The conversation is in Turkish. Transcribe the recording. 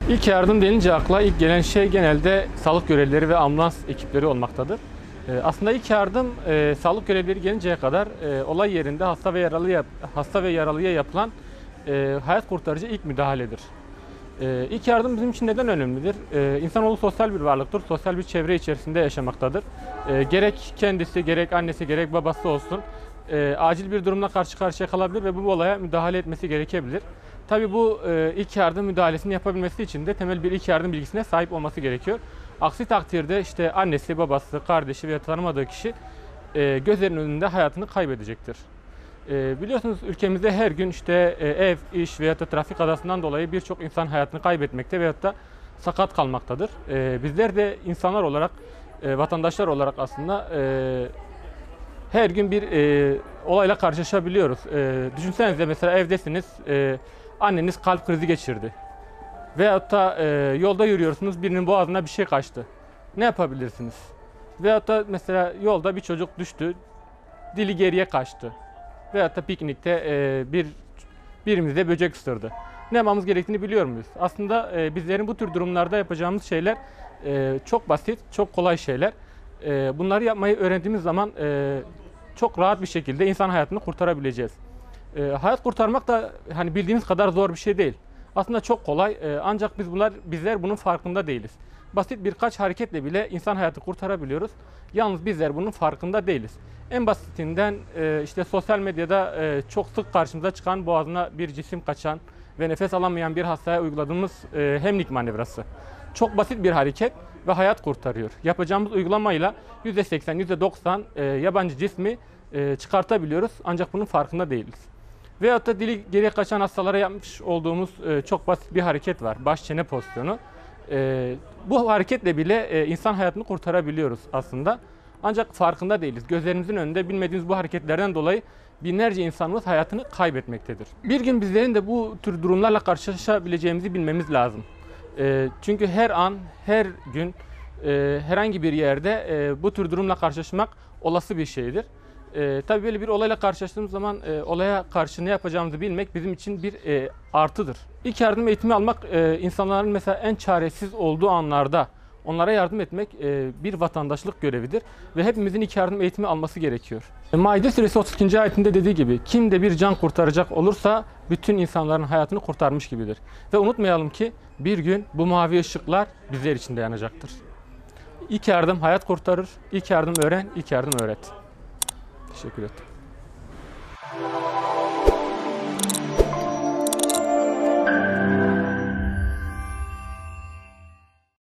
İlk yardım denince akla ilk gelen şey genelde sağlık görevlileri ve ambulans ekipleri olmaktadır. Aslında ilk yardım sağlık görevlileri gelinceye kadar olay yerinde hasta ve yaralıya yapılan hayat kurtarıcı ilk müdahaledir. İlk yardım bizim için neden önemlidir? İnsanoğlu sosyal bir varlıktır, sosyal bir çevre içerisinde yaşamaktadır. Gerek kendisi, gerek annesi, gerek babası olsun acil bir durumla karşı karşıya kalabilir ve bu olaya müdahale etmesi gerekebilir. Tabii bu ilk yardım müdahalesini yapabilmesi için de temel bir ilk yardım bilgisine sahip olması gerekiyor. Aksi takdirde işte annesi, babası, kardeşi veya tanımadığı kişi gözlerinin önünde hayatını kaybedecektir. Biliyorsunuz ülkemizde her gün işte ev, iş veya da trafik kazasından dolayı birçok insan hayatını kaybetmekte veyahut da sakat kalmaktadır. Bizler de insanlar olarak, vatandaşlar olarak aslında her gün bir olayla karşılaşabiliyoruz. Düşünsenize mesela evdesiniz, anneniz kalp krizi geçirdi. Veyahut da yolda yürüyorsunuz, birinin boğazına bir şey kaçtı. Ne yapabilirsiniz? Veyahut da mesela yolda bir çocuk düştü, dili geriye kaçtı. Veyahut da piknikte birimize böcek ısırdı. Ne yapmamız gerektiğini biliyor muyuz? Aslında bizlerin bu tür durumlarda yapacağımız şeyler çok basit, çok kolay şeyler. Bunları yapmayı öğrendiğimiz zaman çok rahat bir şekilde insan hayatını kurtarabileceğiz. Hayat kurtarmak da hani bildiğimiz kadar zor bir şey değil. Aslında çok kolay ancak bizler bunun farkında değiliz. Basit birkaç hareketle bile insan hayatı kurtarabiliyoruz. Yalnız bizler bunun farkında değiliz. En basitinden işte sosyal medyada çok sık karşımıza çıkan boğazına bir cisim kaçan ve nefes alamayan bir hastaya uyguladığımız hemlik manevrası. Çok basit bir hareket ve hayat kurtarıyor. Yapacağımız uygulamayla %80, %90 yabancı cismi çıkartabiliyoruz ancak bunun farkında değiliz. Veyahut da dili geriye kaçan hastalara yapmış olduğumuz çok basit bir hareket var. Baş çene pozisyonu. Bu hareketle bile insan hayatını kurtarabiliyoruz aslında. Ancak farkında değiliz. Gözlerimizin önünde bilmediğimiz bu hareketlerden dolayı binlerce insanımız hayatını kaybetmektedir. Bir gün bizlerin de bu tür durumlarla karşılaşabileceğimizi bilmemiz lazım. Çünkü her an, her gün, herhangi bir yerde bu tür durumla karşılaşmak olası bir şeydir. Tabii böyle bir olayla karşılaştığımız zaman olaya karşı ne yapacağımızı bilmek bizim için bir artıdır. İlk yardım eğitimi almak insanların mesela en çaresiz olduğu anlarda onlara yardım etmek bir vatandaşlık görevidir ve hepimizin ilk yardım eğitimi alması gerekiyor. Maide suresi 32. ayetinde dediği gibi kim de bir can kurtaracak olursa bütün insanların hayatını kurtarmış gibidir. Ve unutmayalım ki bir gün bu mavi ışıklar bizler için de yanacaktır. İlk yardım hayat kurtarır, ilk yardım öğren, ilk yardım öğret. Teşekkür ederim.